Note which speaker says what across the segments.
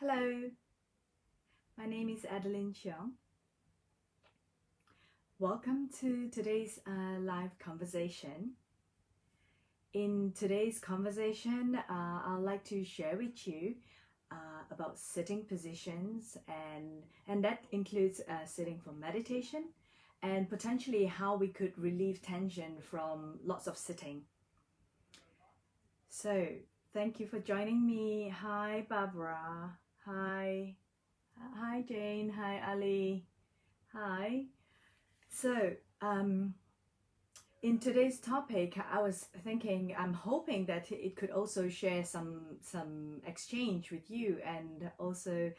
Speaker 1: Hello, my name is Adelene Cheong. Welcome to today's live conversation. In today's conversation, I'd like to share with you about sitting positions, and that includes sitting for meditation and potentially how we could relieve tension from lots of sitting. So, thank you for joining me. Hi, Barbara. Hi. Hi, Jane. Hi, Ali. Hi. So, in today's topic, I was thinking, I'm hoping that it could also share some exchange with you, and also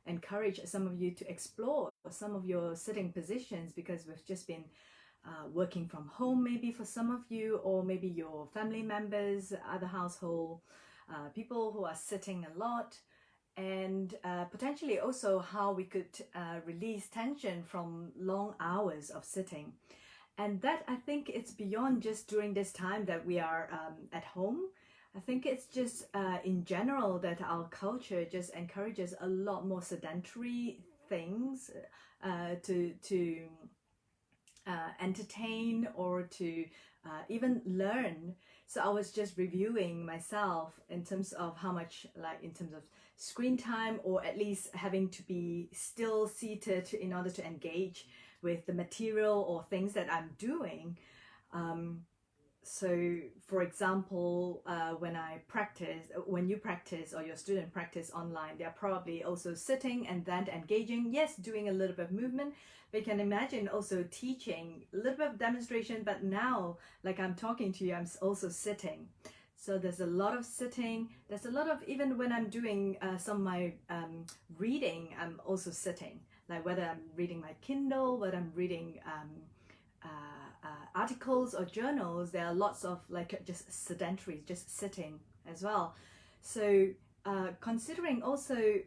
Speaker 1: encourage some of you to explore some of your sitting positions, because we've just been working from home, maybe for some of you, or maybe your family members, other household people who are sitting a lot, and potentially also how we could release tension from long hours of sitting. And that, I think, it's beyond just during this time that we are at home. I think it's just in general that our culture just encourages a lot more sedentary things to entertain or to even learn. So I was just reviewing myself in terms of how much, like in terms of screen time, or at least having to be still seated in order to engage with the material or things that I'm doing. So for example, when you practice or your student practice online, they're probably also sitting and then engaging, yes, doing a little bit of movement. But you can imagine also teaching a little bit of demonstration, but now, like I'm talking to you, I'm also sitting. So there's a lot of sitting. There's a lot of, even when I'm doing some of my reading, I'm also sitting. Like whether I'm reading my Kindle, whether I'm reading articles or journals, there are lots of like just sedentary, just sitting as well. So considering also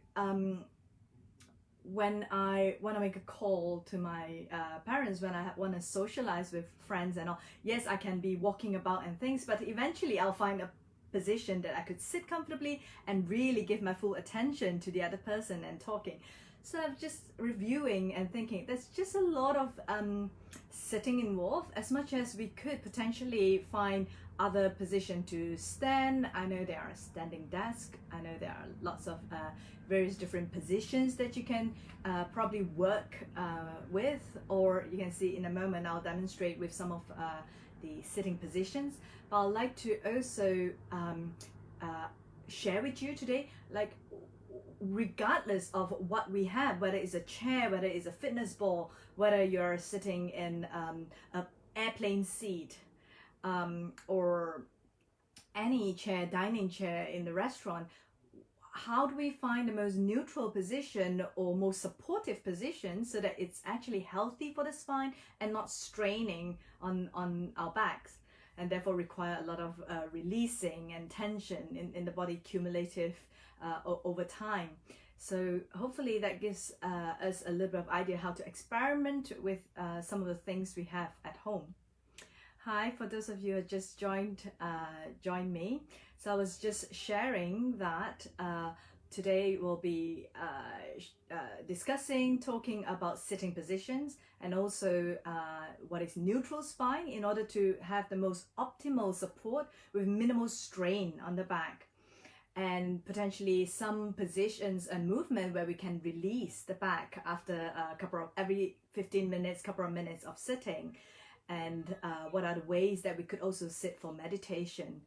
Speaker 1: when I want to make a call to my parents, when I want to socialize with friends and all, yes, I can be walking about and things, but eventually I'll find a position that I could sit comfortably and really give my full attention to the other person and talking. So I'm just reviewing and thinking there's just a lot of sitting involved, as much as we could potentially find other position to stand. I know there are standing desk. I know there are lots of various different positions that you can probably work with, or you can see in a moment I'll demonstrate with some of the sitting positions. But I'd like to also share with you today, like regardless of what we have, whether it's a chair, whether it's a fitness ball, whether you're sitting in an airplane seat, or any chair, dining chair in the restaurant, how do we find the most neutral position or most supportive position so that it's actually healthy for the spine and not straining on our backs, and therefore require a lot of releasing and tension in the body, cumulative over time. So hopefully that gives us a little bit of idea how to experiment with some of the things we have at home. Hi, for those of you who just joined me. So I was just sharing that today we'll be talking about sitting positions, and also what is neutral spine, in order to have the most optimal support with minimal strain on the back, and potentially some positions and movement where we can release the back after every 15 minutes, couple of minutes of sitting. And what are the ways that we could also sit for meditation,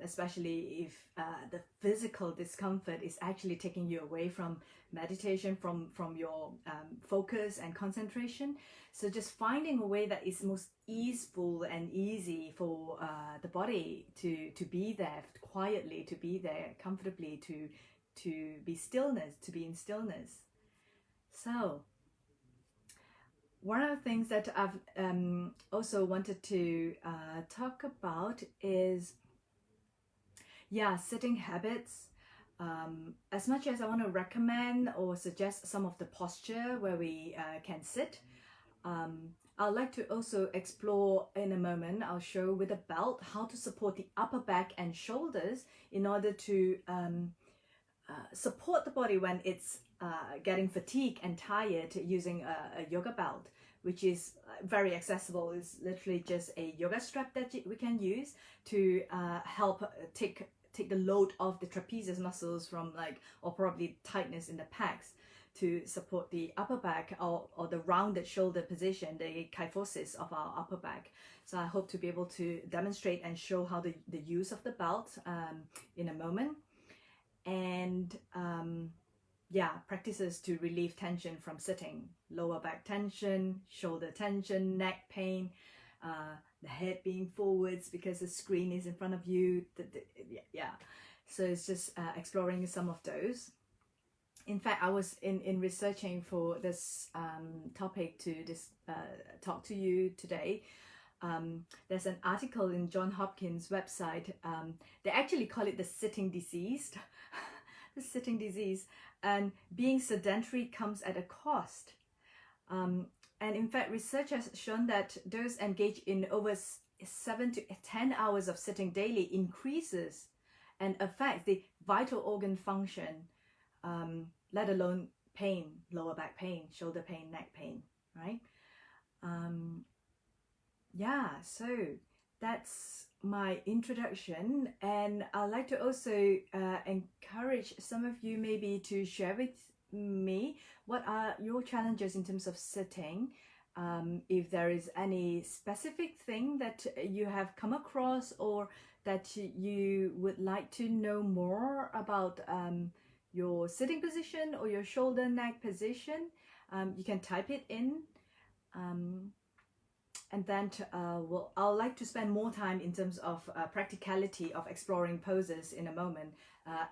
Speaker 1: especially if the physical discomfort is actually taking you away from meditation, from your focus and concentration. So just finding a way that is most easeful and easy for the body to be there quietly, to be there comfortably, to be in stillness. So one of the things that I've also wanted to talk about is, sitting habits. As much as I want to recommend or suggest some of the posture where we can sit, I'd like to also explore in a moment. I'll show with a belt how to support the upper back and shoulders in order to support the body when it's getting fatigued and tired using a yoga belt, which is very accessible. It's literally just a yoga strap that we can use to help take the load off the trapezius muscles from or probably tightness in the pecs, to support the upper back or the rounded shoulder position, the kyphosis of our upper back. So I hope to be able to demonstrate and show how the use of the belt in a moment. And yeah, practices to relieve tension from sitting, lower back tension, shoulder tension, neck pain, the head being forwards because the screen is in front of you. Yeah, so it's just exploring some of those. In fact, I was in researching for this topic to talk to you today. There's an article in John Hopkins' website. They actually call it the sitting disease. The sitting disease. And being sedentary comes at a cost. And in fact, research has shown that those engaged in over 7 to 10 hours of sitting daily increases and affects the vital organ function, let alone pain, lower back pain, shoulder pain, neck pain, right? Yeah, so that's my introduction, and I'd like to also encourage some of you maybe to share with me what are your challenges in terms of sitting. If there is any specific thing that you have come across or that you would like to know more about your sitting position or your shoulder neck position, you can type it in. And then I'd like to spend more time in terms of practicality of exploring poses in a moment,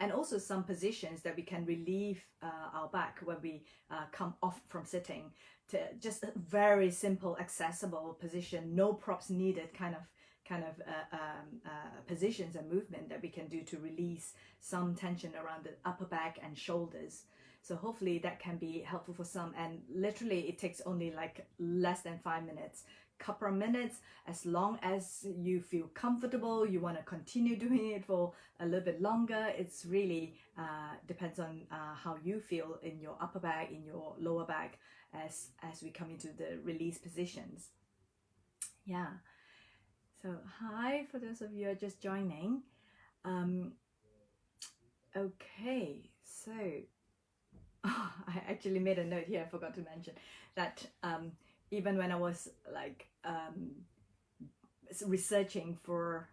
Speaker 1: and also some positions that we can relieve our back when we come off from sitting, to just a very simple, accessible position, no props needed kind of positions and movement that we can do to release some tension around the upper back and shoulders. So hopefully that can be helpful for some, and literally it takes only less than 5 minutes. Couple of minutes, as long as you feel comfortable, you want to continue doing it for a little bit longer. It's really depends on how you feel in your upper back, in your lower back, as we come into the release positions. Yeah, so hi for those of you who are just joining. Okay, so I actually made a note here, I forgot to mention that even when I was researching for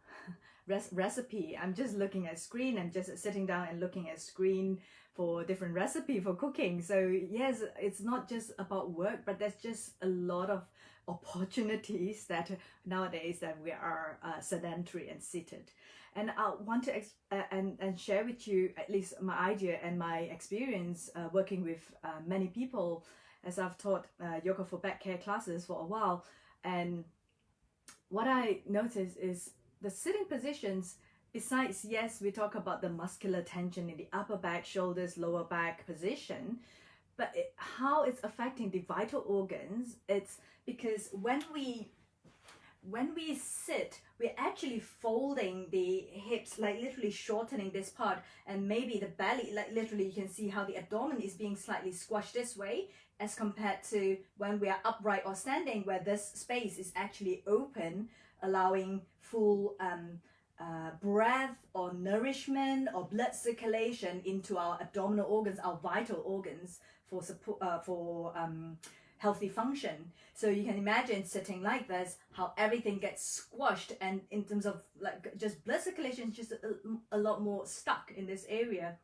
Speaker 1: recipe, I'm just looking at screen and just sitting down and looking at screen for different recipe for cooking. So yes, it's not just about work, but there's just a lot of opportunities that nowadays that we are sedentary and seated. And I want to and share with you at least my idea and my experience working with many people, as I've taught yoga for back care classes for a while. And what I noticed is the sitting positions, besides, yes, we talk about the muscular tension in the upper back, shoulders, lower back position, but how it's affecting the vital organs, it's because when we sit, we're actually folding the hips, literally shortening this part, and maybe the belly, literally you can see how the abdomen is being slightly squashed this way, as compared to when we are upright or standing, where this space is actually open, allowing full breath or nourishment or blood circulation into our abdominal organs, our vital organs, for support, for healthy function. So you can imagine sitting like this, how everything gets squashed, and in terms of just blood circulation is just a lot more stuck in this area.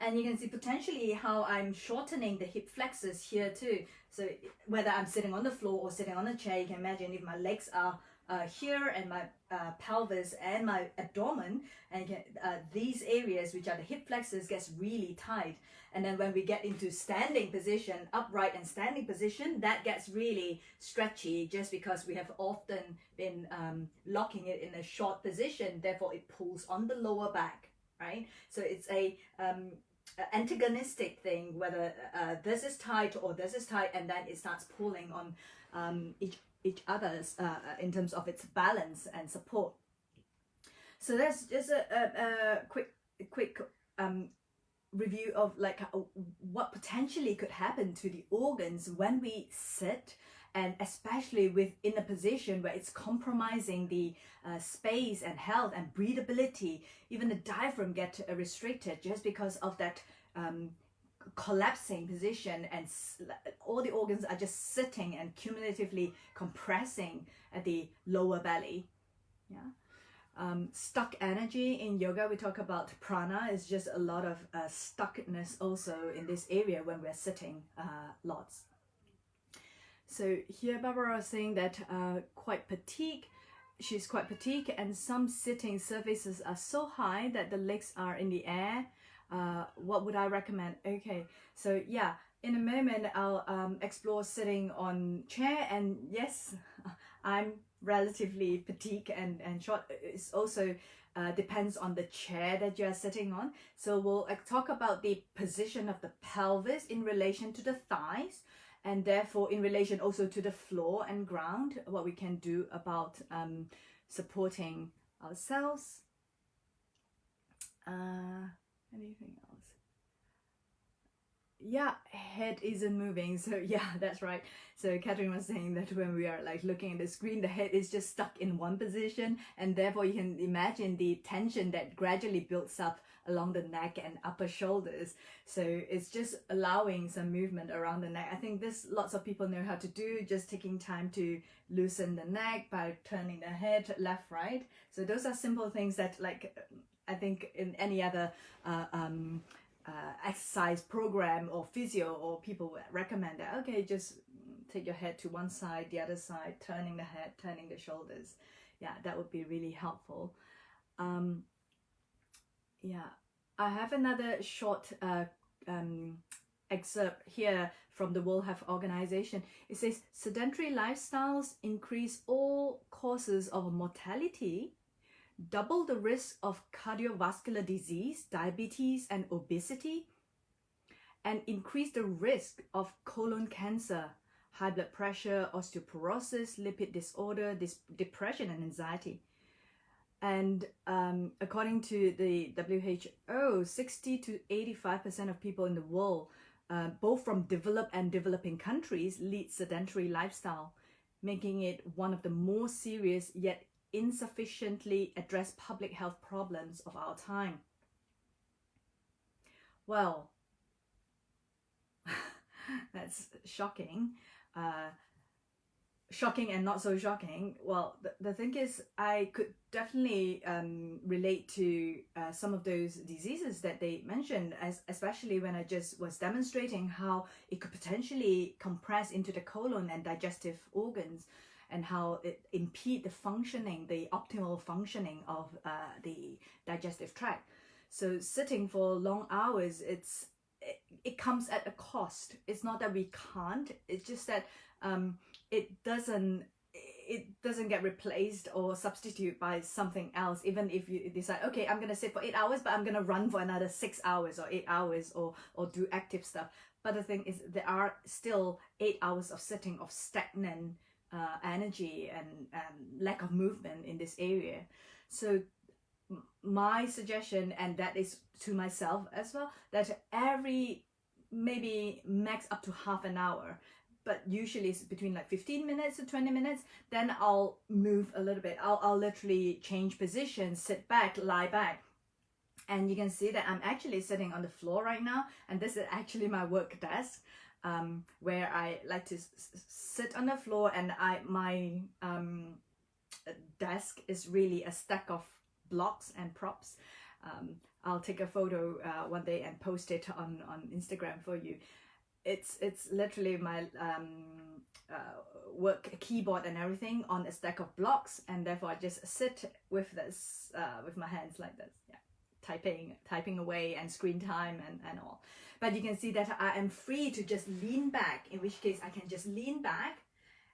Speaker 1: And you can see potentially how I'm shortening the hip flexors here too. So whether I'm sitting on the floor or sitting on a chair, you can imagine if my legs are here and my pelvis and my abdomen, and these areas which are the hip flexors gets really tight. And then when we get into standing position, upright and standing position, that gets really stretchy, just because we have often been locking it in a short position, therefore it pulls on the lower back, right? So it's a antagonistic thing, whether this is tight or this is tight, and then it starts pulling on each other's in terms of its balance and support. So that's just a quick review of like what potentially could happen to the organs when we sit, and especially in a position where it's compromising the space and health and breathability. Even the diaphragm get restricted just because of that collapsing position, and all the organs are just sitting and cumulatively compressing at the lower belly. Stuck energy in yoga, we talk about prana, is just a lot of stuckness also in this area when we're sitting lots. So here Barbara was saying that she's quite fatigued, and some sitting surfaces are so high that the legs are in the air. What would I recommend? Okay, so yeah, in a moment I'll explore sitting on chair, and yes, I'm relatively fatigued and short. It's also depends on the chair that you're sitting on. So we'll talk about the position of the pelvis in relation to the thighs, and therefore in relation also to the floor and ground, what we can do about supporting ourselves. Anything else? Yeah, head isn't moving. So yeah, that's right. So Catherine was saying that when we are like looking at the screen, the head is just stuck in one position, and therefore you can imagine the tension that gradually builds up along the neck and upper shoulders. So it's just allowing some movement around the neck. I think this lots of people know how to do, just taking time to loosen the neck by turning the head left, right. So those are simple things that, like, I think in any other exercise program or physio, or people would recommend that, okay, just take your head to one side, the other side, turning the head, turning the shoulders. Yeah, that would be really helpful. Yeah, I have another short excerpt here from the World Health Organization. It says, sedentary lifestyles increase all causes of mortality, double the risk of cardiovascular disease, diabetes, and obesity, and increase the risk of colon cancer, high blood pressure, osteoporosis, lipid disorder, depression, and anxiety. And according to the WHO, 60 to 85% of people in the world, both from developed and developing countries, lead sedentary lifestyle, making it one of the more serious yet insufficiently addressed public health problems of our time. Well, that's shocking. Shocking and not so shocking. Well, the thing is, I could definitely relate to some of those diseases that they mentioned, especially when I just was demonstrating how it could potentially compress into the colon and digestive organs, and how it impede the functioning, the optimal functioning of the digestive tract. So sitting for long hours, it comes at a cost. It's not that we can't, it's just that it doesn't get replaced or substituted by something else. Even if you decide, okay, I'm gonna sit for 8 hours, but I'm gonna run for another 6 hours or 8 hours, or do active stuff. But the thing is, there are still 8 hours of sitting, of stagnant energy and lack of movement in this area. So my suggestion, and that is to myself as well, that every maybe max up to half an hour, but usually it's between like 15 minutes to 20 minutes, then I'll move a little bit. I'll literally change position, sit back, lie back. And you can see that I'm actually sitting on the floor right now, and this is actually my work desk, where I like to sit on the floor, and my desk is really a stack of blocks and props. I'll take a photo one day and post it on Instagram for you. It's literally my work keyboard and everything on a stack of blocks, and therefore I just sit with this with my hands like this, yeah, typing away, and screen time and all. But you can see that I am free to just lean back, in which case I can just lean back,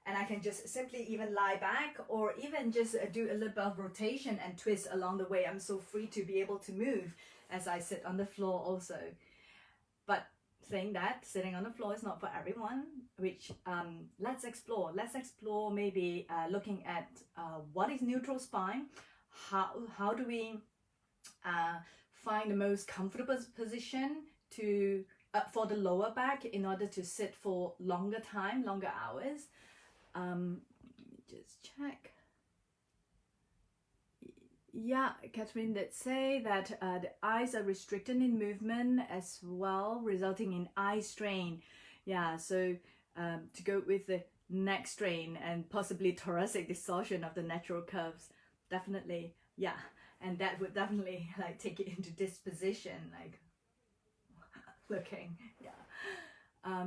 Speaker 1: and I can just simply even lie back, or even just do a little bit of rotation and twist along the way. I'm so free to be able to move as I sit on the floor also. But saying that, sitting on the floor is not for everyone, which let's explore maybe looking at what is neutral spine, how do we find the most comfortable position to for the lower back in order to sit for longer time, longer hours. Let me just check. Yeah, Catherine did say that the eyes are restricted in movement as well, resulting in eye strain. Yeah, so to go with the neck strain and possibly thoracic distortion of the natural curves, definitely, yeah, and that would definitely like take it into this position, like looking, yeah.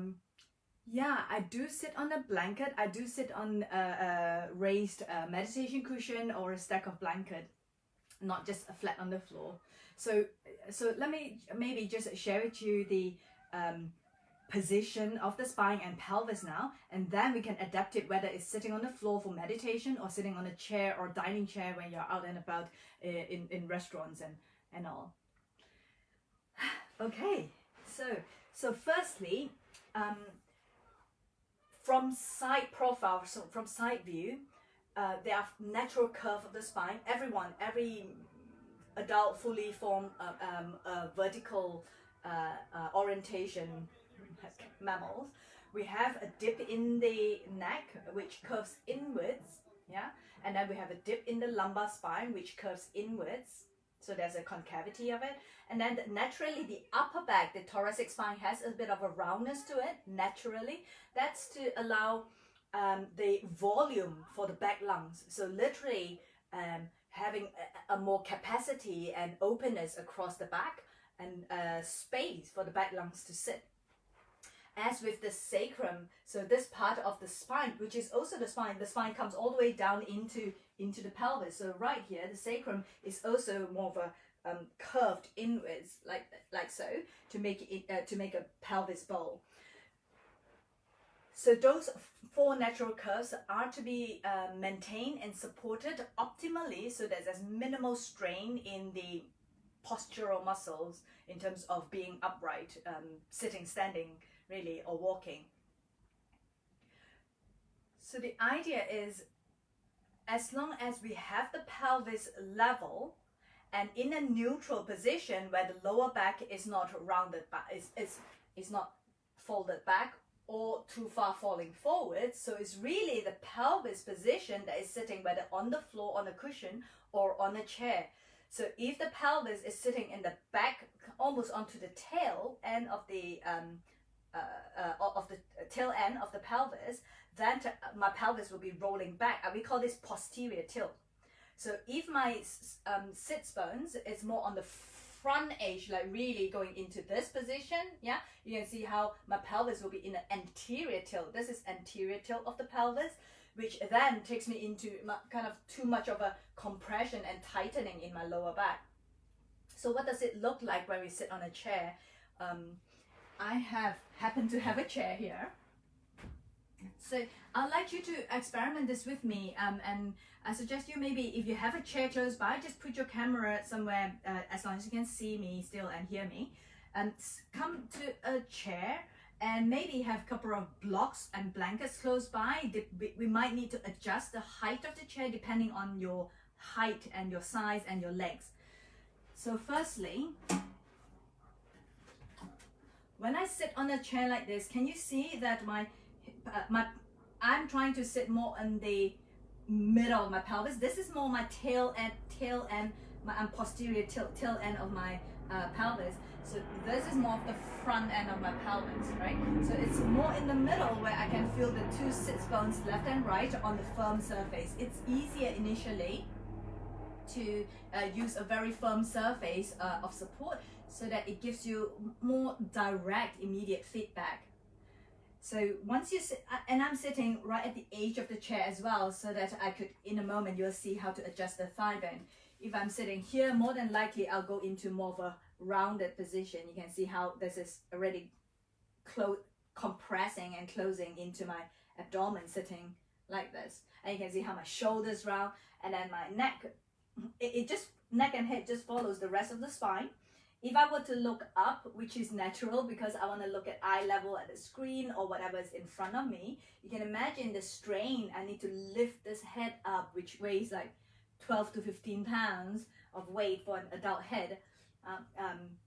Speaker 1: Yeah, I do sit on a blanket. I do sit on a raised meditation cushion or a stack of blanket, not just flat on the floor. So let me maybe just share with you the position of the spine and pelvis now, and then we can adapt it whether it's sitting on the floor for meditation or sitting on a chair or dining chair when you're out and about in restaurants and all. Okay, so firstly, from side profile, so from side view, there are natural curve of the spine. Every adult fully formed vertical orientation mammals, we have a dip in the neck which curves inwards, yeah, and then we have a dip in the lumbar spine which curves inwards, so there's a concavity of it, and then naturally the upper back, the thoracic spine, has a bit of a roundness to it naturally. That's to allow the volume for the back lungs, so literally having a more capacity and openness across the back and space for the back lungs to sit. As with the sacrum, so this part of the spine, which is also the spine comes all the way down into the pelvis. So right here, the sacrum is also more of a curved inwards, like so, to make a pelvis bowl. So those 4 natural curves are to be maintained and supported optimally, so that there's minimal strain in the postural muscles in terms of being upright, sitting, standing, really, or walking. So the idea is, as long as we have the pelvis level and in a neutral position where the lower back is not rounded back, is not folded back or too far falling forward, so it's really the pelvis position that is sitting whether on the floor, on a cushion, or on a chair. So if the pelvis is sitting in the back, almost onto the tail end of the tail end of the pelvis, then my pelvis will be rolling back. We call this posterior tilt. So if my sits bones is more on the front edge, like really going into this position, yeah, you can see how my pelvis will be in an anterior tilt. This is anterior tilt of the pelvis, which then takes me into kind of too much of a compression and tightening in my lower back. So what does it look like when we sit on a chair? I happen to have a chair here. So I'd like you to experiment this with me, and I suggest you maybe, if you have a chair close by, just put your camera somewhere as long as you can see me still and hear me, and come to a chair and maybe have a couple of blocks and blankets close by. We might need to adjust the height of the chair depending on your height and your size and your legs. So firstly, when I sit on a chair like this, can you see that I'm trying to sit more in the middle of my pelvis? This is more my tail end, my posterior tail end of my pelvis. So this is more of the front end of my pelvis, right? So it's more in the middle where I can feel the 2 sits bones left and right on the firm surface. It's easier initially to use a very firm surface of support, so that it gives you more direct, immediate feedback. So once you sit, and I'm sitting right at the edge of the chair as well, so that I could, in a moment, you'll see how to adjust the thigh bone. If I'm sitting here, more than likely I'll go into more of a rounded position. You can see how this is already compressing and closing into my abdomen, sitting like this. And you can see how my shoulders round, and then my neck, neck and head just follows the rest of the spine. If I were to look up, which is natural because I want to look at eye level at the screen or whatever is in front of me, you can imagine the strain. I need to lift this head up, which weighs like 12 to 15 pounds of weight for an adult head.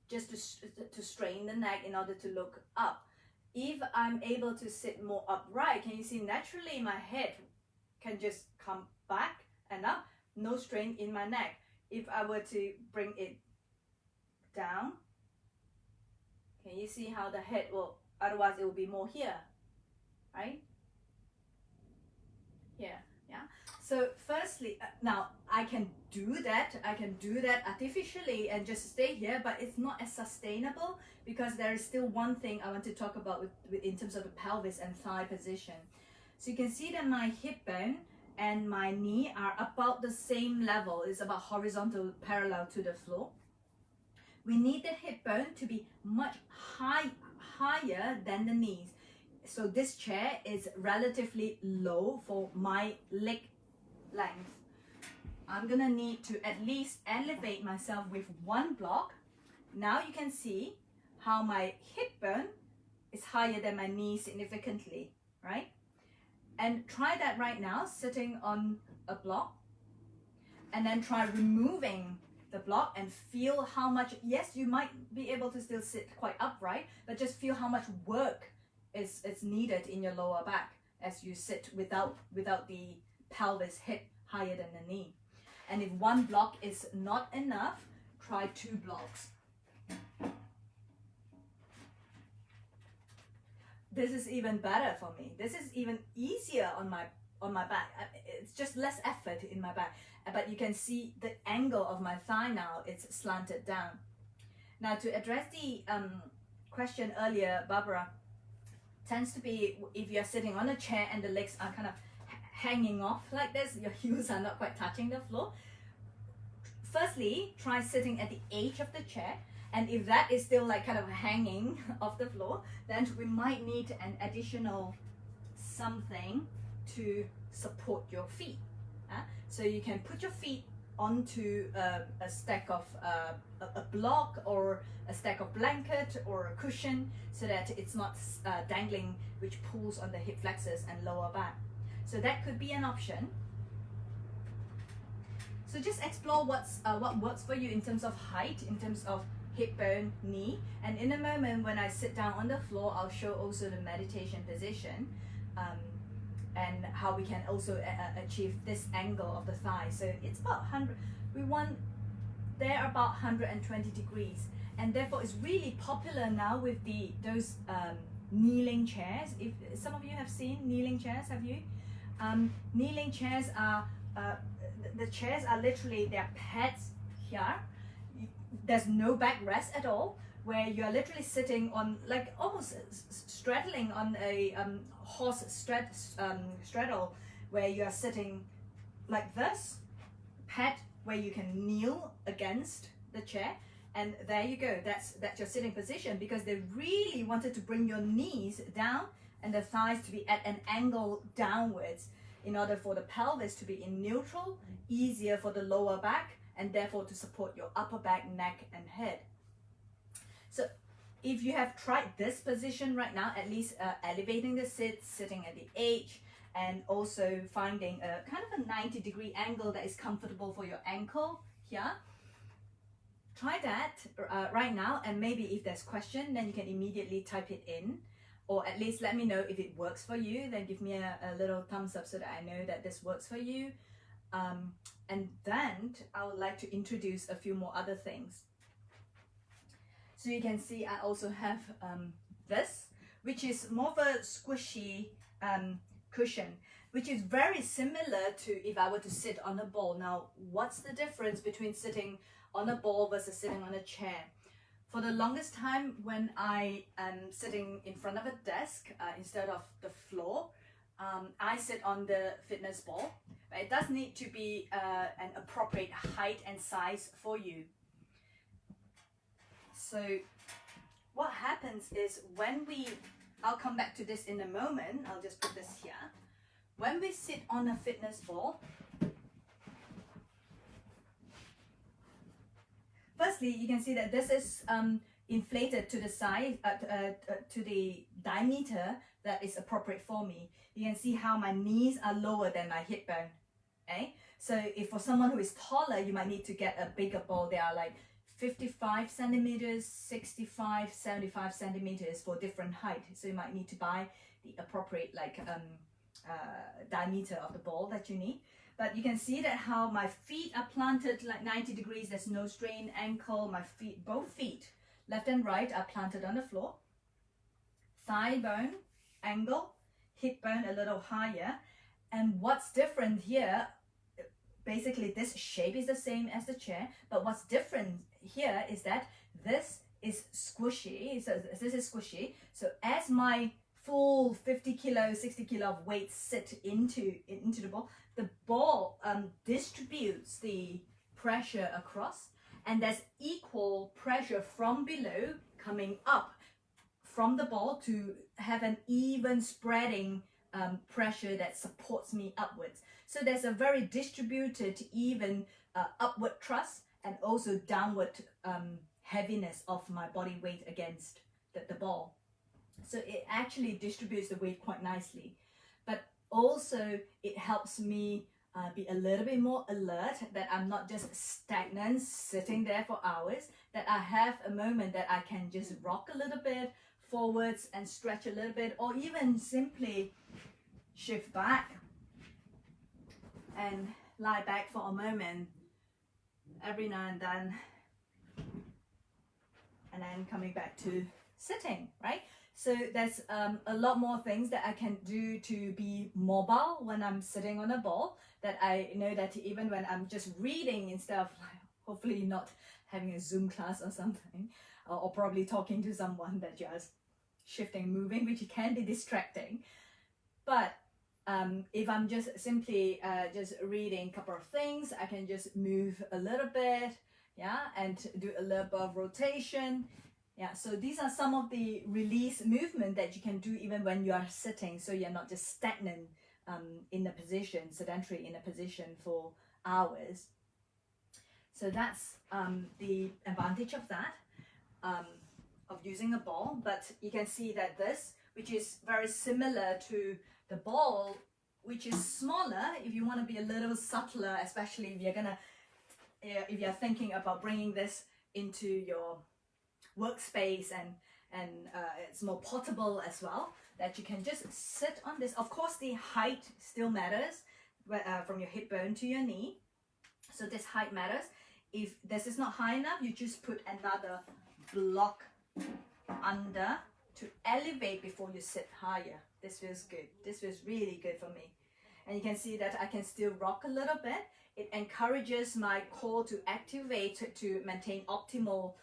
Speaker 1: just to strain the neck in order to look up. If I'm able to sit more upright, can you see naturally my head can just come back and up, no strain in my neck. If I were to bring it down, can you see how the head will, otherwise it will be more here, right? Here, yeah. So firstly, now I can do that artificially and just stay here, but it's not as sustainable because there is still one thing I want to talk about with in terms of the pelvis and thigh position. So you can see that my hip bone and my knee are about the same level. It's about horizontal, parallel to the floor. We need the hip bone to be much higher than the knees. So this chair is relatively low for my leg length. I'm gonna need to at least elevate myself with one block. Now you can see how my hip bone is higher than my knee significantly, right? And try that right now, sitting on a block, and then try removing the block and feel how much, yes, you might be able to still sit quite upright, but just feel how much work is needed in your lower back as you sit without the pelvis hip higher than the knee. And if one block is not enough, try 2 blocks. This is even better for me. This is even easier on my back. It's just less effort in my back. But you can see the angle of my thigh now, it's slanted down. Now to address the question earlier, Barbara, tends to be if you're sitting on a chair and the legs are kind of hanging off like this, your heels are not quite touching the floor. Firstly, try sitting at the edge of the chair, and if that is still like kind of hanging off the floor, then we might need an additional something to support your feet. So you can put your feet onto a stack of a block or a stack of blanket or a cushion so that it's not dangling, which pulls on the hip flexors and lower back. So that could be an option. So just explore what works for you in terms of height, in terms of hip bone, knee. And in a moment when I sit down on the floor, I'll show also the meditation position and how we can also achieve this angle of the thigh. So it's about 100, they're about 120 degrees. And therefore it's really popular now with those kneeling chairs. If some of you have seen kneeling chairs, have you? Kneeling chairs are, the chairs are literally, they're pads here. There's no backrest at all, where you're literally sitting on, like almost straddling on a horse straddle, where you're sitting like this, pad where you can kneel against the chair, and there you go, that's your sitting position, because they really wanted to bring your knees down and the thighs to be at an angle downwards in order for the pelvis to be in neutral, easier for the lower back, and therefore to support your upper back, neck, and head. So if you have tried this position right now, at least elevating the sit, sitting at the edge, and also finding a kind of a 90-degree angle that is comfortable for your ankle here, try that right now, and maybe if there's question, then you can immediately type it in, or at least let me know if it works for you. Then give me a little thumbs up so that I know that this works for you. And then I would like to introduce a few more other things. So you can see I also have this, which is more of a squishy cushion, which is very similar to if I were to sit on a ball. Now, what's the difference between sitting on a ball versus sitting on a chair? For the longest time, when I am sitting in front of a desk instead of the floor, I sit on the fitness ball. But it does need to be an appropriate height and size for you. So what happens is I'll come back to this in a moment, I'll just put this here. When we sit on a fitness ball, firstly, you can see that this is inflated to the size, to the diameter that is appropriate for me. You can see how my knees are lower than my hip bone. Okay? So if for someone who is taller, you might need to get a bigger ball. They are like 55 centimeters, 65, 75 centimeters for different height. So you might need to buy the appropriate diameter of the ball that you need. But you can see that how my feet are planted like 90 degrees. There's no strain. Ankle, my feet, both feet, left and right, are planted on the floor. Thigh bone, angle, hip bone a little higher. And what's different here, basically this shape is the same as the chair, but what's different here is that this is squishy. So this is squishy. So as my full 50 kilo, 60 kilo of weight sit into the ball distributes the pressure across, and there's equal pressure from below coming up from the ball to have an even spreading pressure that supports me upwards. So there's a very distributed, even upward thrust and also downward heaviness of my body weight against the ball. So it actually distributes the weight quite nicely. But also it helps me be a little bit more alert, that I'm not just stagnant sitting there for hours, that I have a moment that I can just rock a little bit forwards and stretch a little bit, or even simply shift back and lie back for a moment every now and then, and then coming back to sitting, right? So there's a lot more things that I can do to be mobile when I'm sitting on a ball, that I know that even when I'm just reading instead of hopefully not having a Zoom class or something, or probably talking to someone, that you're shifting, moving, which can be distracting. But if I'm just simply just reading a couple of things, I can just move a little bit, yeah, and do a little bit of rotation. Yeah, so these are some of the release movement that you can do even when you are sitting, so you're not just stagnant in a position, sedentary in a position for hours. So that's the advantage of that, of using a ball. But you can see that this, which is very similar to the ball, which is smaller, if you want to be a little subtler, especially if you're thinking about bringing this into your workspace, and it's more portable as well, that you can just sit on this. Of course, the height still matters, from your hip bone to your knee. So this height matters. If this is not high enough, you just put another block under to elevate before you sit higher. This feels good. This feels really good for me. And you can see that I can still rock a little bit. It encourages my core to activate to maintain optimal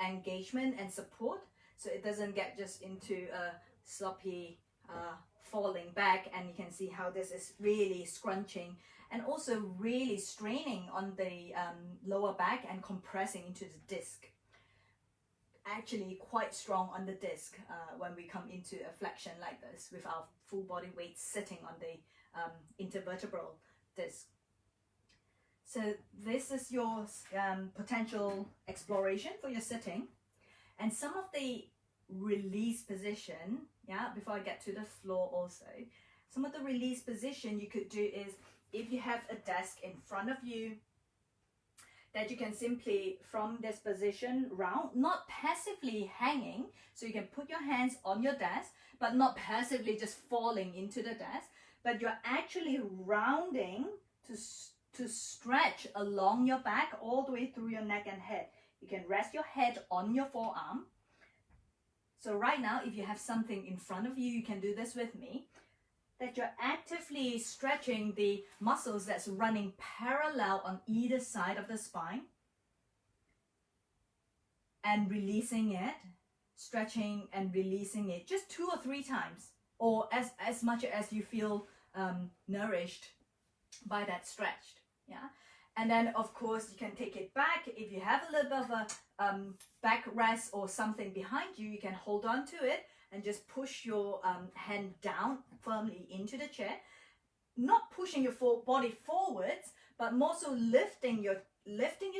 Speaker 1: engagement and support, so it doesn't get just into a sloppy falling back. And you can see how this is really scrunching and also really straining on the lower back and compressing into the disc. Actually quite strong on the disc when we come into a flexion like this with our full body weight sitting on the intervertebral disc. So this is your potential exploration for your sitting. And some of the release position, yeah, before I get to the floor also, some of the release position you could do is, if you have a desk in front of you, that you can simply, from this position, round, not passively hanging, so you can put your hands on your desk, but not passively just falling into the desk, but you're actually rounding to stretch along your back all the way through your neck and head. You can rest your head on your forearm. So right now, if you have something in front of you, you can do this with me, that you're actively stretching the muscles that's running parallel on either side of the spine, and releasing it, stretching and releasing it just 2 or 3 times, or as much as you feel nourished by that stretch. Yeah. And then of course you can take it back. If you have a little bit of a backrest or something behind you, you can hold on to it and just push your hand down firmly into the chair, not pushing your full body forwards, but more so lifting your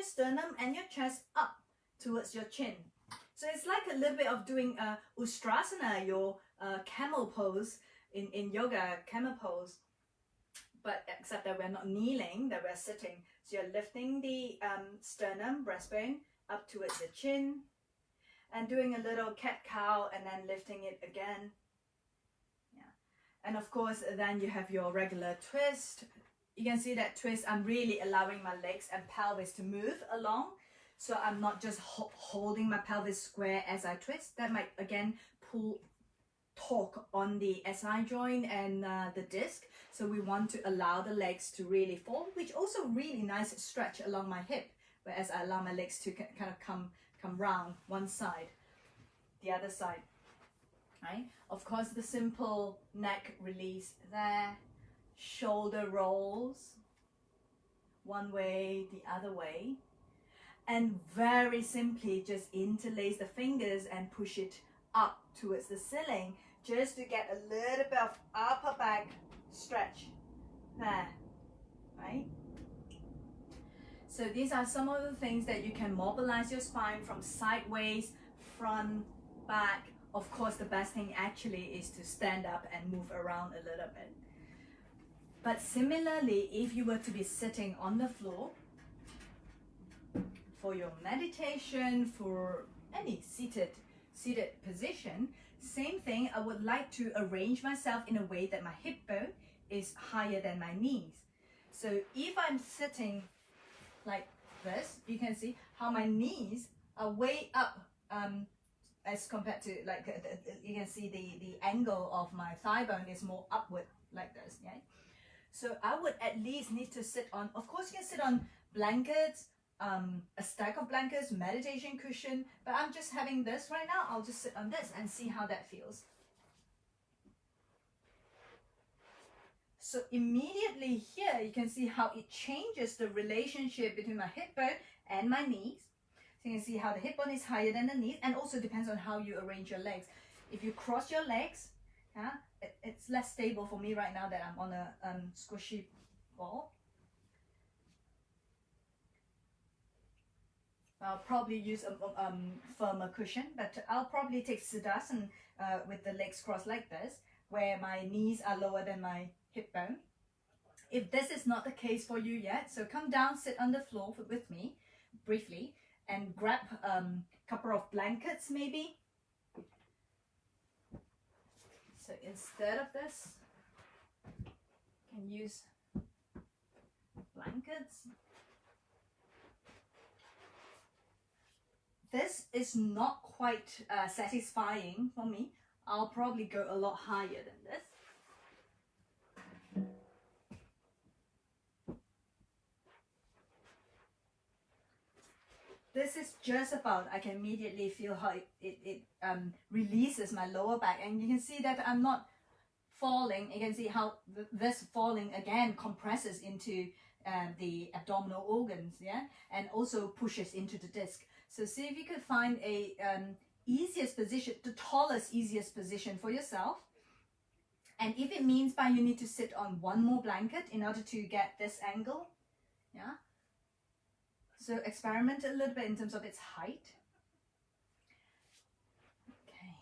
Speaker 1: sternum and your chest up towards your chin. So it's like a little bit of doing Ustrasana, your camel pose in yoga, camel pose, but except that we're not kneeling, that we're sitting. So you're lifting the sternum, breastbone up towards the chin, and doing a little cat-cow and then lifting it again. Yeah. And of course, then you have your regular twist. You can see that twist, I'm really allowing my legs and pelvis to move along. So I'm not just holding my pelvis square as I twist. That might, again, torque on the SI joint and the disc. So we want to allow the legs to really fall, which also really nice stretch along my hip, whereas I allow my legs to kind of come round one side, the other side, right? Of course, the simple neck release there, shoulder rolls, one way, the other way, and very simply just interlace the fingers and push it up towards the ceiling, just to get a little bit of upper back stretch there, right? So these are some of the things that you can mobilize your spine from sideways, front, back. Of course, the best thing actually is to stand up and move around a little bit. But similarly, if you were to be sitting on the floor for your meditation, for any seated position, same thing, I would like to arrange myself in a way that my hip bone is higher than my knees. So if I'm sitting like this, you can see how my knees are way up as compared to, like, you can see the angle of my thigh bone is more upward like this, yeah? So I would at least need to sit on, of course you can sit on blankets, a stack of blankets, meditation cushion, but I'm just having this right now. I'll just sit on this and see how that feels. So immediately here, you can see how it changes the relationship between my hip bone and my knees. So you can see how the hip bone is higher than the knees, and also depends on how you arrange your legs. If you cross your legs, yeah, it's less stable for me right now that I'm on a squishy ball. I'll probably use a firmer cushion, but I'll probably take Siddhasana with the legs crossed like this, where my knees are lower than my hip bone. If this is not the case for you yet, so come down, sit on the floor with me briefly, and grab a couple of blankets maybe. So instead of this, you can use blankets. This is not quite satisfying for me. I'll probably go a lot higher than this. This is just about, I can immediately feel how it releases my lower back, and you can see that I'm not falling. You can see how this falling again compresses into the abdominal organs, yeah, and also pushes into the disc. So see if you could find a easiest position, the tallest, easiest position for yourself. And if it means by you need to sit on one more blanket in order to get this angle, yeah. So experiment a little bit in terms of its height. Okay.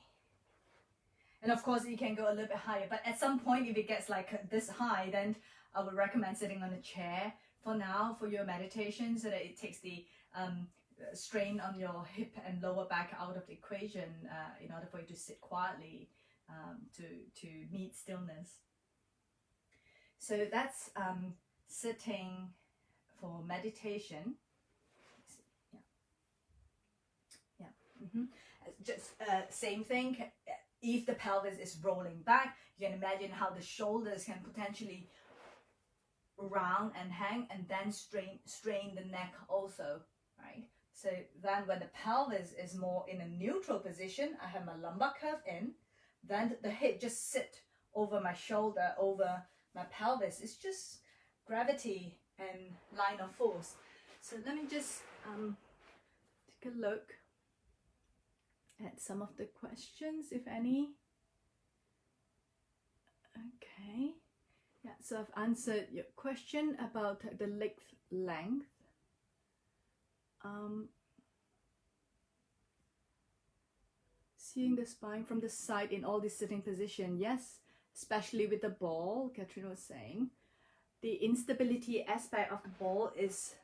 Speaker 1: And of course you can go a little bit higher, but at some point if it gets like this high, then I would recommend sitting on a chair for now for your meditation, so that it takes the strain on your hip and lower back out of the equation in order for you to sit quietly to meet stillness. So that's sitting for meditation. Just same thing. If the pelvis is rolling back, you can imagine how the shoulders can potentially round and hang, and then strain the neck also, right? So then when the pelvis is more in a neutral position, I have my lumbar curve in, then the hip just sit over my shoulder, over my pelvis. It's just gravity and line of force. So let me just take a look at some of the questions, if any. Okay, yeah, so I've answered your question about the leg length. Seeing the spine from the side in all this sitting position, yes, especially with the ball, Catherine was saying. The instability aspect of the ball is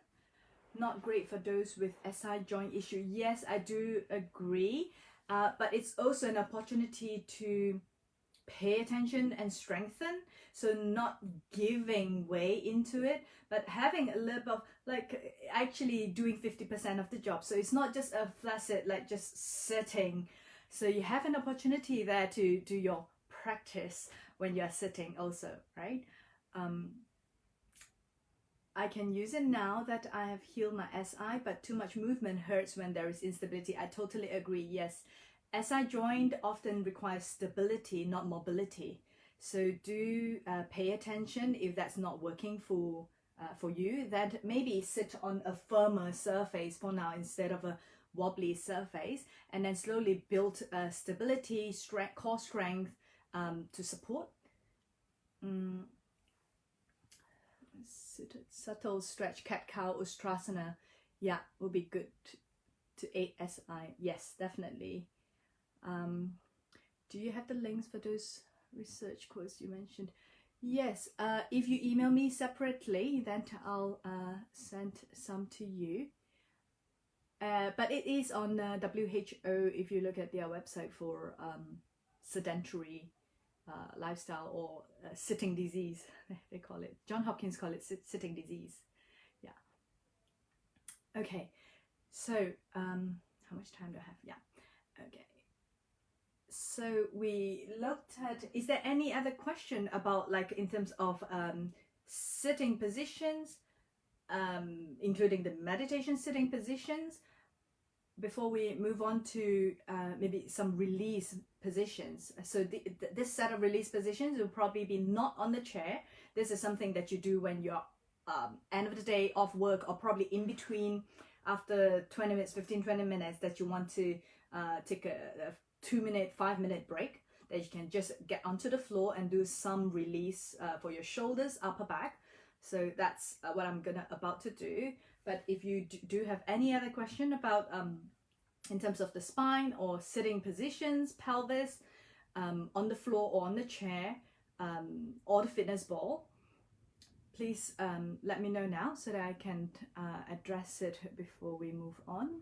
Speaker 1: not great for those with SI joint issue. Yes, I do agree, but it's also an opportunity to pay attention and strengthen, so not giving way into it, but having a little bit of like actually doing 50% of the job. So it's not just a flaccid like just sitting, so you have an opportunity there to do your practice when you're sitting also, right? I can use it now that I have healed my SI, but too much movement hurts when there is instability. I totally agree. Yes, SI joint often requires stability, not mobility. So do pay attention if that's not working for you. That maybe sit on a firmer surface for now instead of a wobbly surface, and then slowly build stability, core strength to support. Subtle stretch, cat-cow, ustrasana, yeah, will be good to aid SI. Yes, definitely. Do you have the links for those research quotes you mentioned? Yes, if you email me separately, then I'll send some to you. But it is on WHO if you look at their website for sedentary lifestyle or sitting disease, they call it. John Hopkins call it sitting disease. Yeah. Okay, so how much time do I have? Yeah. Okay. So we looked at, is there any other question about like in terms of sitting positions, including the meditation sitting positions, before we move on to maybe some release positions? So this set of release positions will probably be not on the chair. This is something that you do when you're end of the day off work, or probably in between after 20 minutes, 15-20 minutes, that you want to take a 2-minute, 5-minute break, that you can just get onto the floor and do some release for your shoulders, upper back. So that's what I'm about to do. But if you do have any other question about in terms of the spine or sitting positions, pelvis, on the floor or on the chair, or the fitness ball, please let me know now so that I can address it before we move on.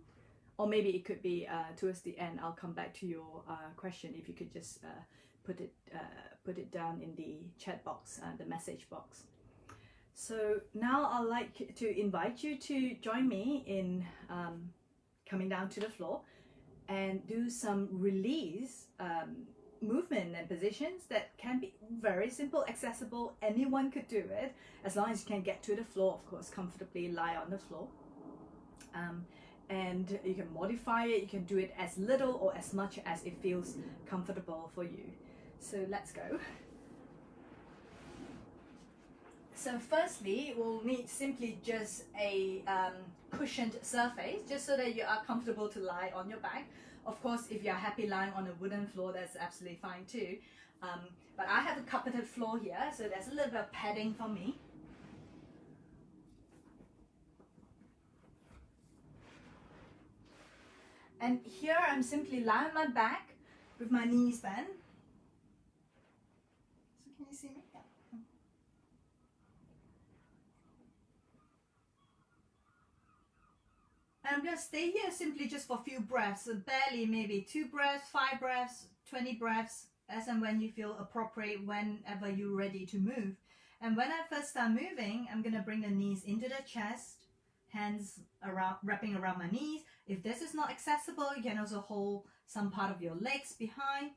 Speaker 1: Or maybe it could be towards the end. I'll come back to your question if you could just put it down in the chat box, the message box. So now I'd like to invite you to join me in coming down to the floor and do some release movement and positions that can be very simple, accessible. Anyone could do it as long as you can get to the floor, of course, comfortably lie on the floor. And you can modify it. You can do it as little or as much as it feels comfortable for you. So let's go. So firstly, we'll need simply just a cushioned surface, just so that you are comfortable to lie on your back. Of course, if you're happy lying on a wooden floor, that's absolutely fine too. But I have a carpeted floor here, so there's a little bit of padding for me. And here I'm simply lying on my back with my knees bent. So can you see me? Yeah. And I'm going to stay here simply just for a few breaths, so barely, maybe 2 breaths, 5 breaths, 20 breaths, as and when you feel appropriate, whenever you're ready to move. And when I first start moving, I'm going to bring the knees into the chest, hands around, wrapping around my knees. If this is not accessible, you can also hold some part of your legs behind,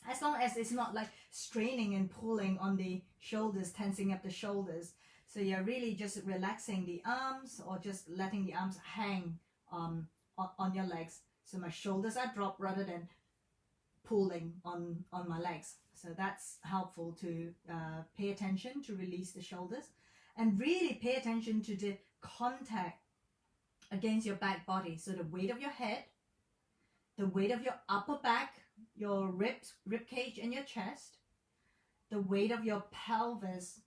Speaker 1: as long as it's not like straining and pulling on the shoulders, tensing up the shoulders. So you're really just relaxing the arms, or just letting the arms hang on your legs. So my shoulders are dropped rather than pulling on my legs. So that's helpful to pay attention to release the shoulders, and really pay attention to the contact against your back body. So the weight of your head, the weight of your upper back, your ribs, rib cage and your chest, the weight of your pelvis.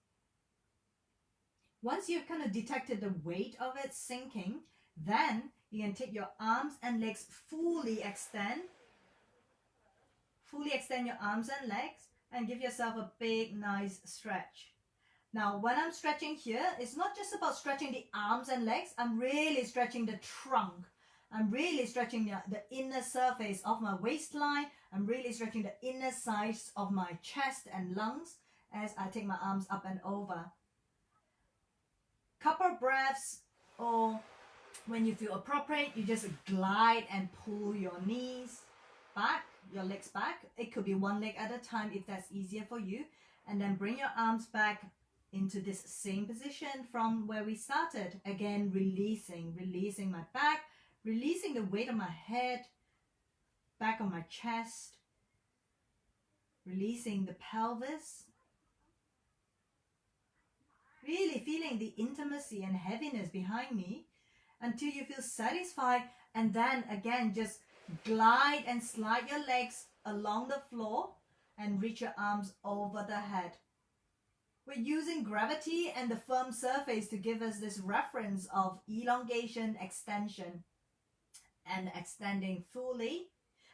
Speaker 1: Once you've kind of detected the weight of it sinking, then you can take your arms and legs, fully extend your arms and legs, and give yourself a big, nice stretch. Now, when I'm stretching here, it's not just about stretching the arms and legs. I'm really stretching the trunk. I'm really stretching the inner surface of my waistline. I'm really stretching the inner sides of my chest and lungs as I take my arms up and over. Couple of breaths, or when you feel appropriate, you just glide and pull your knees back, your legs back. It could be one leg at a time if that's easier for you. And then bring your arms back into this same position from where we started. Again, releasing my back, releasing the weight of my head, back of my chest, releasing the pelvis. Really feeling the intimacy and heaviness behind me until you feel satisfied, and then again just glide and slide your legs along the floor and reach your arms over the head. We're using gravity and the firm surface to give us this reference of elongation, extension, and extending fully.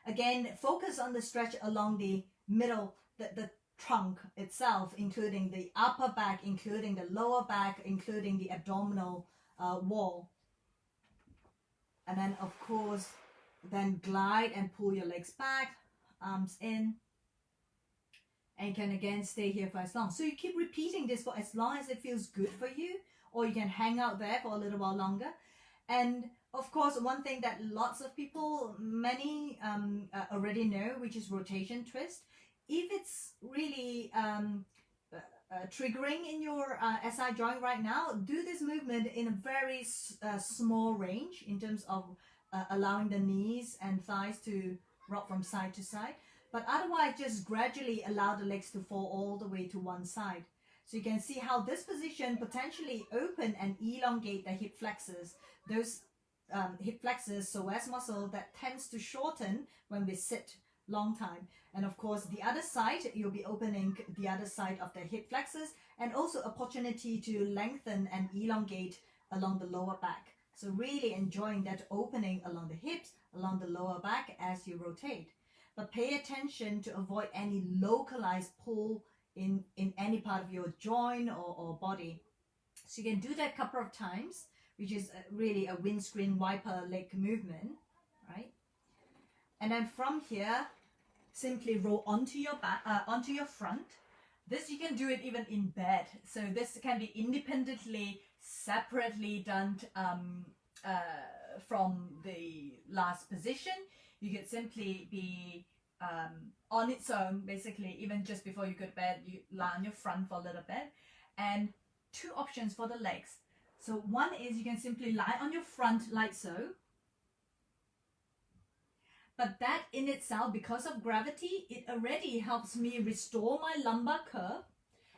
Speaker 1: Again, focus on the stretch along the middle, the trunk itself, including the upper back, including the lower back, including the abdominal wall. And then, of course, then glide and pull your legs back, arms in. And you can again stay here for as long. So you keep repeating this for as long as it feels good for you, or you can hang out there for a little while longer. And of course, one thing that lots of people, many already know, which is rotation twist. If it's really triggering in your SI joint right now, do this movement in a very small range in terms of allowing the knees and thighs to rock from side to side. But otherwise, just gradually allow the legs to fall all the way to one side. So you can see how this position potentially open and elongate the hip flexors. Those hip flexors, psoas muscle, that tends to shorten when we sit long time. And of course, the other side, you'll be opening the other side of the hip flexors, and also opportunity to lengthen and elongate along the lower back. So really enjoying that opening along the hips, along the lower back as you rotate. But pay attention to avoid any localized pull in any part of your joint or body. So you can do that a couple of times, which is really a windscreen wiper leg movement, right? And then from here, simply roll onto your back, onto your front. This you can do it even in bed. So this can be independently, separately done from the last position. You could simply be on its own, basically, even just before you go to bed, you lie on your front for a little bit. And two options for the legs. So one is you can simply lie on your front like so. But that in itself, because of gravity, it already helps me restore my lumbar curve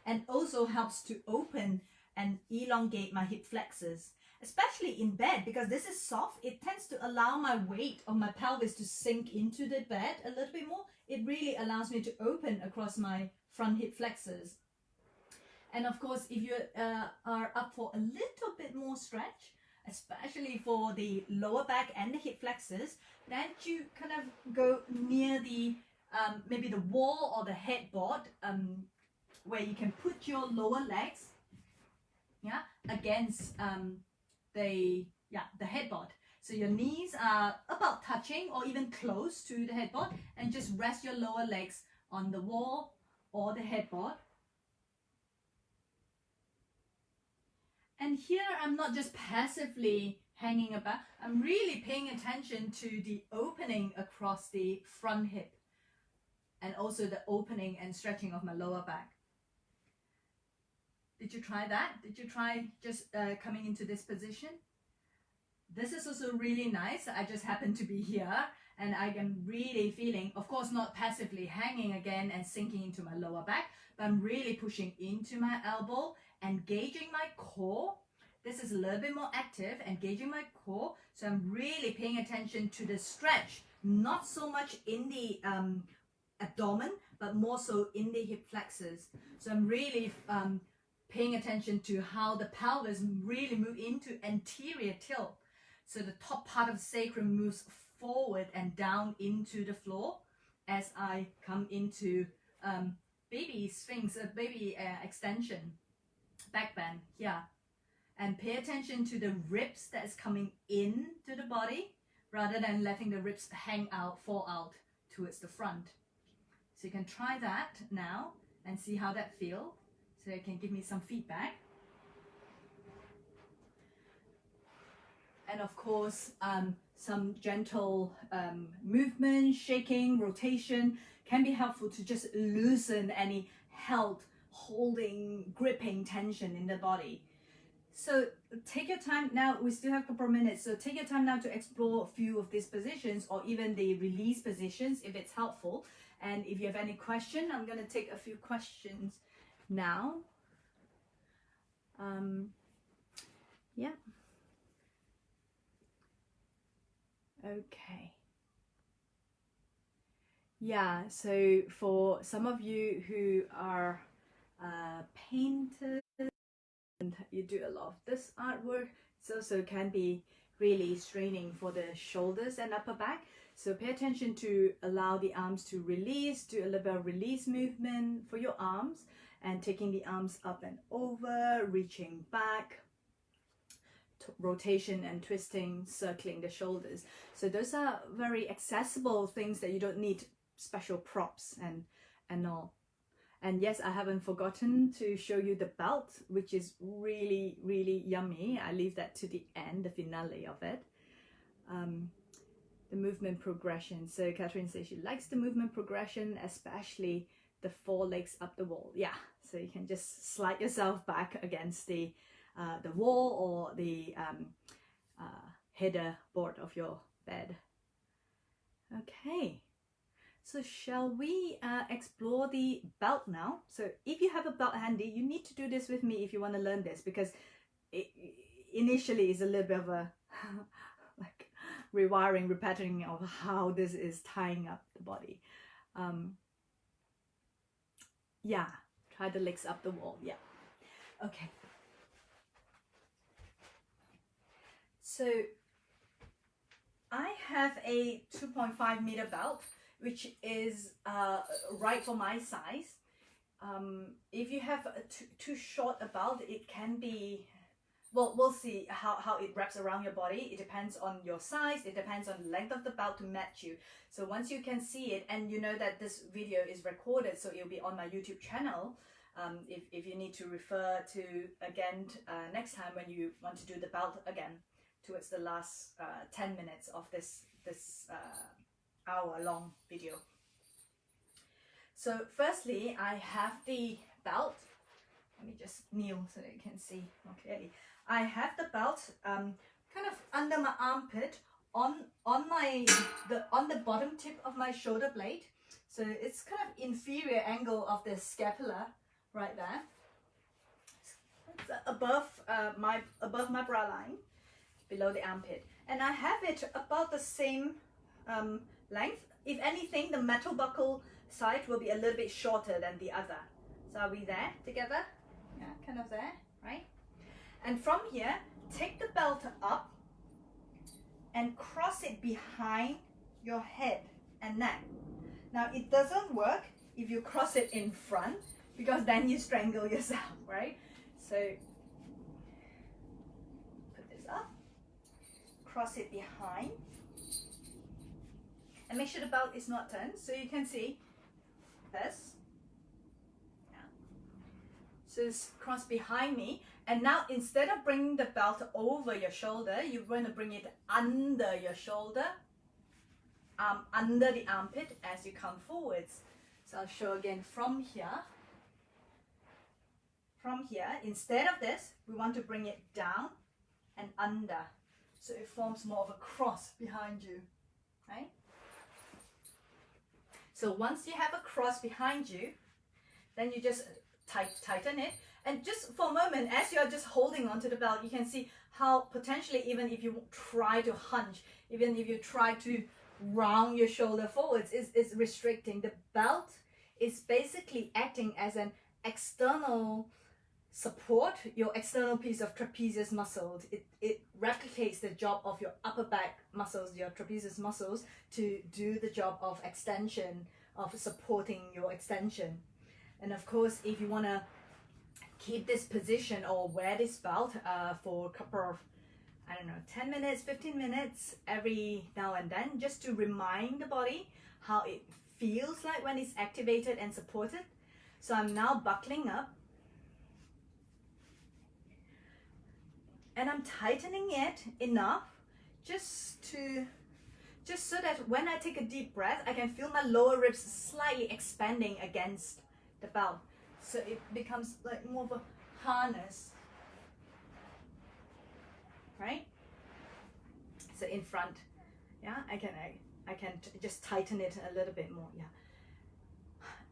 Speaker 1: and also helps to open and elongate my hip flexors. Especially in bed, because this is soft, it tends to allow my weight of my pelvis to sink into the bed a little bit more. It really allows me to open across my front hip flexors. And of course, if you are up for a little bit more stretch, especially for the lower back and the hip flexors, then you kind of go near the maybe the wall or the headboard, where you can put your lower legs, yeah, against the headboard. So your knees are about touching or even close to the headboard, and just rest your lower legs on the wall or the headboard. And here I'm not just passively hanging about, I'm really paying attention to the opening across the front hip, and also the opening and stretching of my lower back. Did you try that? Did you try just coming into this position? This is also really nice. I just happen to be here, and I am really feeling, of course, not passively hanging again and sinking into my lower back, but I'm really pushing into my elbow, engaging my core. This is a little bit more active, engaging my core. So I'm really paying attention to the stretch, not so much in the abdomen, but more so in the hip flexors. So I'm really paying attention to how the pelvis really move into anterior tilt. So the top part of the sacrum moves forward and down into the floor as I come into baby sphinx, baby extension. back bend, yeah. And pay attention to the ribs that is coming into the body rather than letting the ribs hang out, fall out towards the front. So you can try that now and see how that feels. So you can give me some feedback. And of course, some gentle movement, shaking, rotation can be helpful to just loosen any held, holding, gripping tension in the body. So take your time now. We still have a couple of minutes. So take your time now to explore a few of these positions or even the release positions if it's helpful. And if you have any question, I'm going to take a few questions now. Yeah. Okay. Yeah, so for some of you who are painters and you do a lot of this artwork, it also can be really straining for the shoulders and upper back. So pay attention to allow the arms to release, do a little bit of release movement for your arms and taking the arms up and over, reaching back, rotation and twisting, circling the shoulders. So those are very accessible things that you don't need special props and all. And yes, I haven't forgotten to show you the belt, which is really, really yummy. I leave that to the end, the finale of it. The movement progression. So Catherine says she likes the movement progression, especially the 4 legs up the wall. Yeah, so you can just slide yourself back against the wall or the header board of your bed. Okay, so shall we explore the belt now? So if you have a belt handy, you need to do this with me if you want to learn this, because it initially is a little bit of a like rewiring, repattering of how this is tying up the body. Yeah, try the legs up the wall. Yeah, okay. So I have a 2.5 meter belt, which is right for my size. If you have too short a belt, it can be, well, we'll see how it wraps around your body. It depends on your size. It depends on the length of the belt to match you. So once you can see it, and you know that this video is recorded, so it'll be on my YouTube channel. If you need to refer to again next time when you want to do the belt again, towards the last 10 minutes of this hour-long video. So firstly, I have the belt. Let me just kneel so that you can see more clearly. I have the belt kind of under my armpit on the bottom tip of my shoulder blade. So it's kind of inferior angle of the scapula right there. It's above my bra line, below the armpit, and I have it about the same length. If anything, the metal buckle side will be a little bit shorter than the other. So are we there together? Yeah, kind of there, right? And from here, take the belt up and cross it behind your head and neck. Now it doesn't work if you cross it in front, because then you strangle yourself, right? So put this up, cross it behind, and make sure the belt is not turned, so you can see this. Yeah. So it's crossed behind me, and now instead of bringing the belt over your shoulder, you're going to bring it under your shoulder, under the armpit as you come forwards. So I'll show again from here. From here, instead of this, we want to bring it down and under, so it forms more of a cross behind you, right? So once you have a cross behind you, then you just tighten it, and just for a moment, as you are just holding onto the belt, you can see how potentially, even if you try to hunch, even if you try to round your shoulder forwards, it's restricting. The belt is basically acting as an external support, your external piece of trapezius muscles. It replicates the job of your upper back muscles, your trapezius muscles, to do the job of extension, of supporting your extension. And of course, if you want to keep this position or wear this belt for a couple of, I don't know, 10 minutes, 15 minutes every now and then, just to remind the body how it feels like when it's activated and supported. So I'm now buckling up and I'm tightening it enough just so that when I take a deep breath, I can feel my lower ribs slightly expanding against the belt. So it becomes like more of a harness, right? So in front, yeah, I can just tighten it a little bit more, yeah.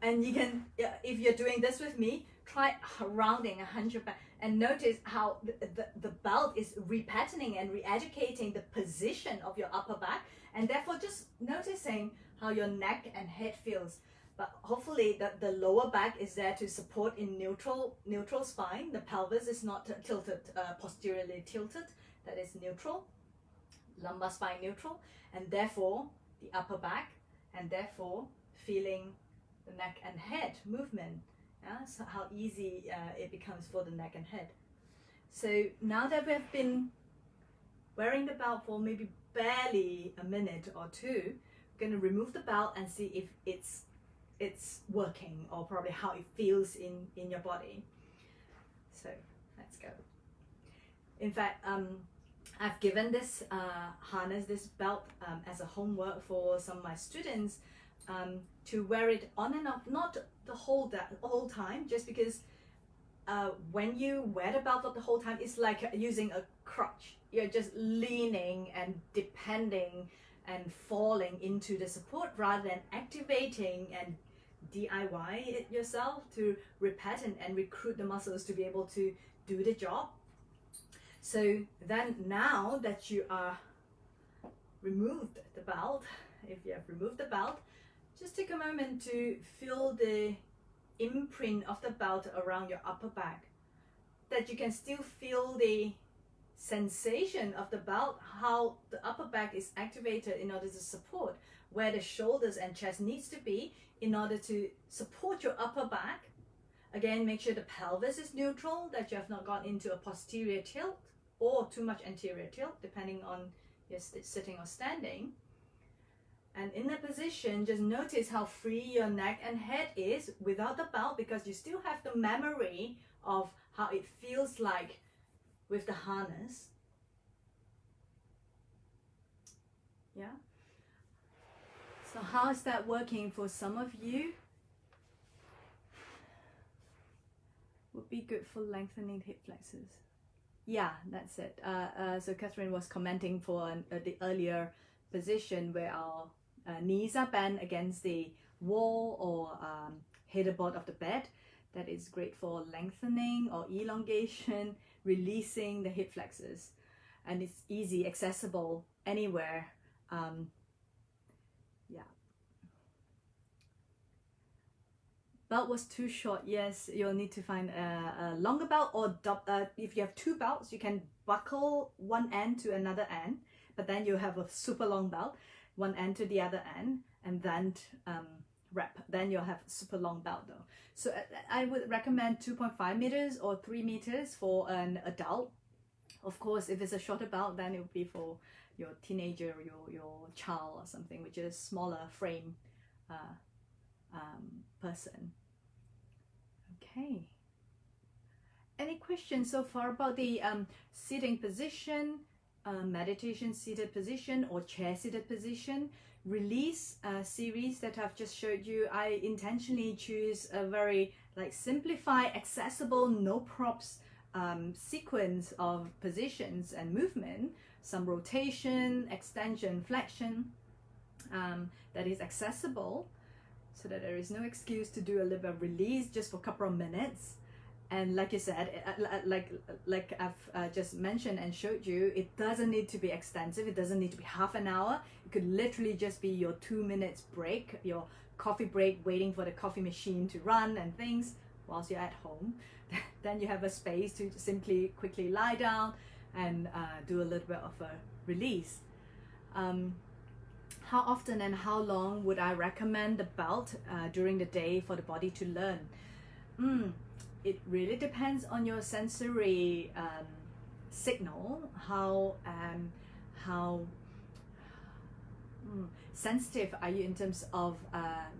Speaker 1: And you can, if you're doing this with me, try rounding 100 back and notice how the belt is repatterning and re-educating the position of your upper back, and therefore just noticing how your neck and head feels. But hopefully the lower back is there to support in neutral spine. The pelvis is not tilted, posteriorly tilted, that is neutral. Lumbar spine neutral, and therefore the upper back, and therefore feeling the neck and head movement. Yeah? So how easy it becomes for the neck and head. So now that we've been wearing the belt for maybe barely a minute or two, we're going to remove the belt and see if it's working, or probably how it feels in your body. So let's go. In fact, I've given this harness, this belt, as a homework for some of my students, to wear it on and off, not the whole time, just because when you wear the belt for the whole time, it's like using a crutch. You're just leaning and depending and falling into the support rather than activating and DIY it yourself to repattern and recruit the muscles to be able to do the job. So then now that you are removed the belt, if you have removed the belt, just take a moment to feel the imprint of the belt around your upper back, that you can still feel the sensation of the belt, how the upper back is activated in order to support where the shoulders and chest needs to be in order to support your upper back. Again, make sure the pelvis is neutral, that you have not gone into a posterior tilt or too much anterior tilt, depending on your sitting or standing. And in that position, just notice how free your neck and head is without the belt, because you still have the memory of how it feels like with the harness. Yeah. So how is that working for some of you? Would be good for lengthening hip flexors. Yeah, that's it. So Catherine was commenting for the earlier position where our knees are bent against the wall or headerboard of the bed. That is great for lengthening or elongation, releasing the hip flexors. And it's easy, accessible anywhere. Yeah. Belt was too short. Yes, you'll need to find a longer belt, or if you have two belts, you can buckle one end to another end, but then you have a super long belt, one end to the other end, and then wrap. Then you'll have super long belt though. So I would recommend 2.5 meters or 3 meters for an adult. Of course, if it's a shorter belt, then it would be for your teenager or your child or something, which is a smaller frame person. Okay. Any questions so far about the sitting position, meditation seated position, or chair seated position? Release series that I've just showed you, I intentionally choose a very simplified, accessible, no props sequence of positions and movement, some rotation, extension, flexion, that is accessible, so that there is no excuse to do a little bit of release just for a couple of minutes. And like you said, like I've just mentioned and showed you, it doesn't need to be extensive. It doesn't need to be half an hour. It could literally just be your 2 minutes break, your coffee break, waiting for the coffee machine to run and things whilst you're at home. Then you have a space to simply quickly lie down and do a little bit of a release. How often and how long would I recommend the belt during the day for the body to learn? it really depends on your sensory signal, how sensitive are you in terms of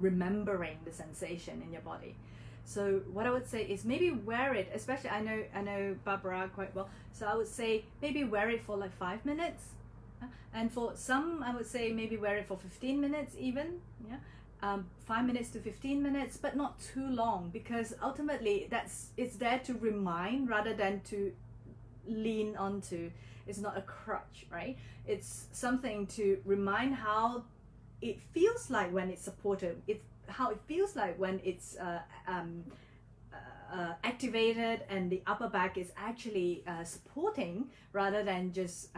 Speaker 1: remembering the sensation in your body. So what I would say is maybe wear it, especially I know Barbara quite well, so I would say maybe wear it for like 5 minutes, and for some I would say maybe wear it for 15 minutes even, 5 minutes to 15 minutes, but not too long, because ultimately it's there to remind rather than to lean onto. It's not a crutch, right? It's something to remind how it feels like when it's supported. It's how it feels like when it's activated and the upper back is actually supporting, rather than just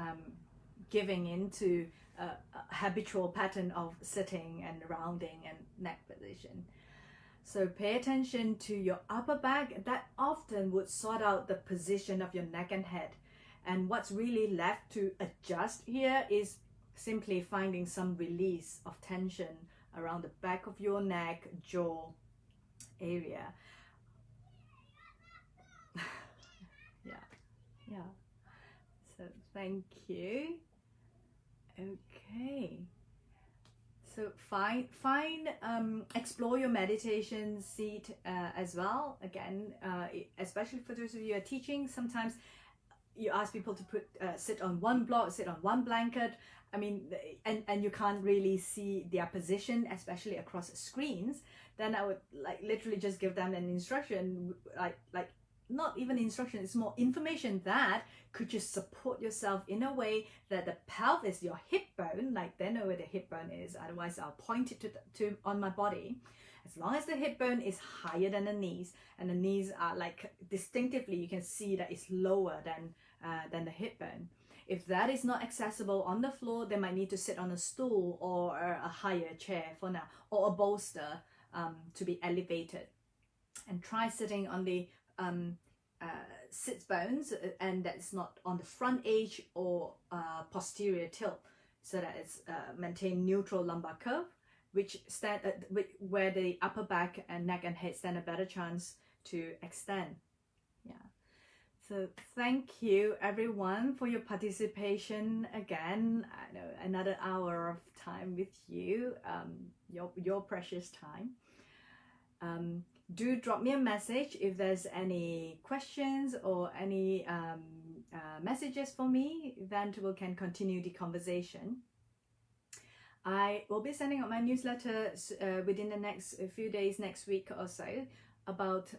Speaker 1: giving into a habitual pattern of sitting and rounding and neck position. So pay attention to your upper back. That often would sort out the position of your neck and head. And what's really left to adjust here is simply finding some release of tension around the back of your neck, jaw area. Yeah. So thank you. Okay. So explore your meditation seat as well. Again, especially for those of you who are teaching, sometimes you ask people to sit on one block, sit on one blanket. I mean, and you can't really see their position, especially across screens. Then I would like literally just give them an instruction, like not even instruction, it's more information that could you support yourself in a way that the pelvis, your hip bone, like they know where the hip bone is, otherwise I'll point it to on my body. As long as the hip bone is higher than the knees, and the knees are like distinctively, you can see that it's lower than the hip bone. If that is not accessible on the floor, they might need to sit on a stool or a higher chair for now, or a bolster to be elevated. And try sitting on the sits bones, and that's not on the front edge or posterior tilt, so that it's maintain neutral lumbar curve, which where the upper back and neck and head stand a better chance to extend. So thank you everyone for your participation again. I know another hour of time with you, your precious time. Do drop me a message if there's any questions or any messages for me, then we can continue the conversation. I will be sending out my newsletter within the next few days, next week or so, about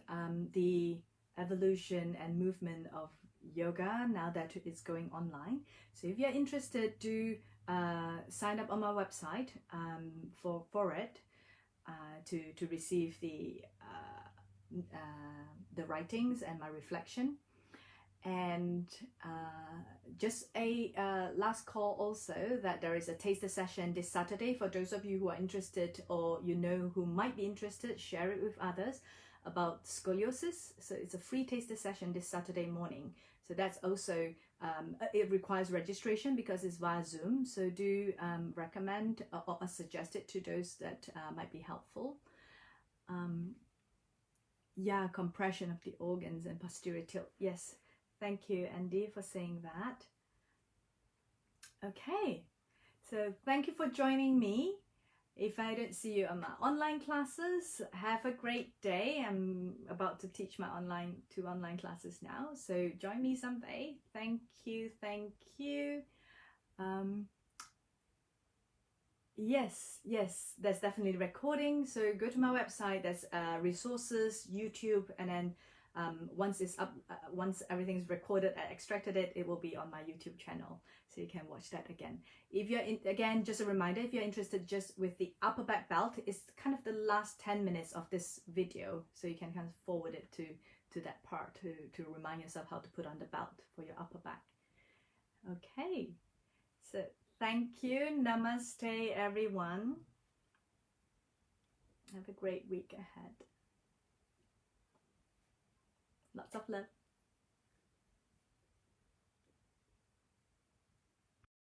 Speaker 1: the evolution and movement of yoga now that it's going online. So if you're interested, do sign up on my website for it to receive the writings and my reflection. And just a last call also, that there is a taster session this Saturday for those of you who are interested, or you know who might be interested, share it with others, about scoliosis. So it's a free taster session this Saturday morning. So that's also it requires registration because it's via Zoom, so do recommend or suggest it to those that might be helpful. Compression of the organs and posterior tilt. Yes, thank you, Andy, for saying that. Okay, so thank you for joining me. If I don't see you on my online classes, have a great day. I'm about to teach my two online classes now, so join me someday. Thank you. Yes, there's definitely recording, so go to my website. There's resources, YouTube, and then once it's up, once everything's recorded and extracted, it will be on my YouTube channel, so you can watch that again. If you're again, just a reminder, if you're interested just with the upper back belt, it's kind of the last 10 minutes of this video, so you can kind of forward it to that part to remind yourself how to put on the belt for your upper back. Okay, so thank you. Namaste, everyone. Have a great week ahead. Lots of love.